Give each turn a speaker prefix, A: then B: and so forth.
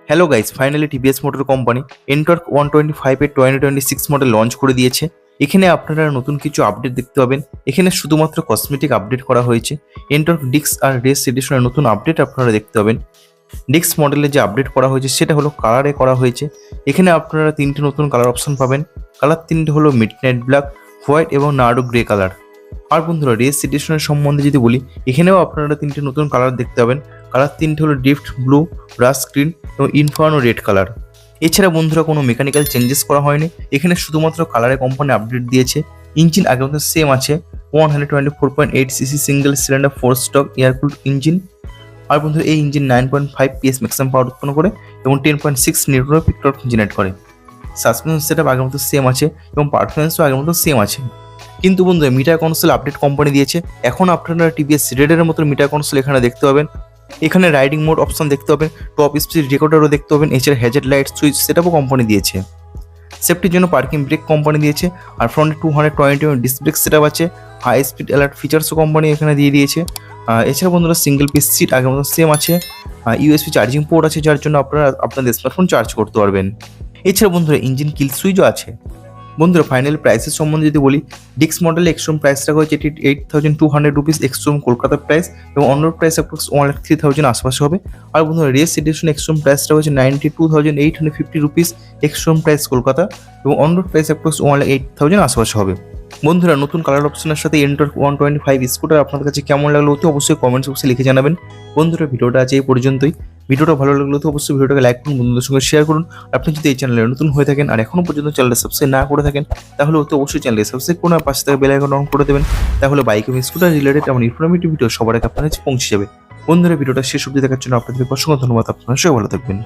A: Hello guys, finally TVS motor company NTorq 125 এর 2026 model launch করে দিয়েছে। এখানে আপনারা নতুন কিছু আপডেট দেখতে পাবেন। এখানে শুধুমাত্র কসমেটিক আপডেট করা হয়েছে। এনটর্ক ডিক্স আর রেস এডিশনের নতুন আপডেট আপনারা দেখতে পাবেন। ডিক্স মডেলে যে আপডেট করা হয়েছে সেটা হলো কালারে করা হয়েছে। এখানে আপনারা তিনটে নতুন কালার অপশন পাবেন। কালার তিনটে হলো মিডনাইট ব্ল্যাক, হোয়াইট এবং নার্ডো গ্রে কালার। আর বন্ধুরা, রেস এডিশনের সম্বন্ধে যদি বলি, এখানেও আপনারা তিনটে নতুন কালার দেখতে পাবেন। কালার তিনটে হলো ড্রিফট ব্লু, ব্রাশ গ্রিন এবং ইনফার্নো রেড কালার। এছাড়া বন্ধুরা কোনো মেকানিক্যাল চেঞ্জেস করা হয়নি। এখানে শুধুমাত্র কালারে কোম্পানি আপডেট দিয়েছে। ইঞ্জিন আগের মতো সেম আছে, 124.8 CC single cylinder 4 stroke air cooled engine. আর বন্ধুরা, এই ইঞ্জিন 9.5 PS ম্যাক্সিমাম পাওয়ার উৎপন্ন করে এবং 10.6 নিউটন পিক টর্ক জেনারেট করে। সাসপেনশন সেটআপ আগের মতো সেম আছে এবং পারফরমেন্সও আগের মতো সেম আছে। কিন্তু বন্ধুরা, মিটার কনসোল আপডেট কোম্পানি দিয়েছে। এখন আপনারা টিভিএস রেডের মতো মিটার কনসোল এখানে দেখতে পাবেন। এখানে রাইডিং মোড অপশন দেখতে পাবেন, টপ স্পিড রেকর্ডারও দেখতে পাবেন। এছাড়া হেডলাইট লাইট সুইচ সেটআপও কোম্পানি দিয়েছে। সেফটির জন্য পার্কিং ব্রেক কোম্পানি দিয়েছে। আর ফ্রন্টে 220 ডিস্ক ব্রেক সেটআপ আছে। হাই স্পিড অ্যালার্ট ফিচার্সও কোম্পানি এখানে দিয়ে দিয়েছে। এছাড়া বন্ধুরা, সিঙ্গেল পিস সিট আগের মতো সেম আছে। ইউএসবি চার্জিং পোর্ট আছে, যার জন্য আপনারা আপনাদের স্মার্টফোন চার্জ করতে পারবেন। এছাড়া বন্ধুরা, ইঞ্জিন কিল সুইচও আছে। বন্ধুরা, ফাইনাল প্রাইসের সম্বন্ধে যদি বলি, ডিক্স মডেল এক্সট্রোম প্রাইস রাখা হয়েছে 8,200 রুপিস এক্সট্রোম কলকাতার প্রাইস, এবং অন্য প্রাইস অ্যাপ্রক্স 1,03,000 আশপাশে হবে। আর বন্ধুরা, রেস এডিশন এক্সট্রোম প্রাইস রাখা হয়েছে 92,850 রুপিস এক্সট্রোম প্রাইস কলকাতা, এবং অন্য প্রাইস অ্যাপ্রক্স 1,08,000 আশপাশে হবে। বন্ধুরা, নতুন কালার অপশনের সাথে এনটর্ক 125 স্কুটার আপনাদের কাছে কেমন লাগলো অতি অবশ্যই কমেন্টস বক্সে লিখে জানাবেন। বন্ধুরা, ভিডিওটা আজ এই পর্যন্তই। ভিডিওটা ভালো লাগলো তো অবশ্যই ভিডিওটাকে লাইক করুন, বন্ধুদের সঙ্গে শেয়ার করুন। আপনি যদি এই চ্যানেলে নতুন হয়ে থাকেন আর এখনো পর্যন্ত চ্যানেলটা সাবস্ক্রাইব না করে থাকেন, তাহলে অতি অবশ্যই চ্যানেলকে সাবস্ক্রাইব করুন আর পাশে থাকা বেল আইকন অন করে দেবেন। তাহলে বাইক এবং স্কুটার রিলেটেড এমন ইনফরমেটিভ ভিডিও সবার আগে আপনার কাছে পৌঁছে যাবে। বন্ধুরা, ভিডিওটা শেষ অবধি দেখার জন্য আপনাদের অসংখ্য ধন্যবাদ। আপনারা সবাই ভালো থাকবেন।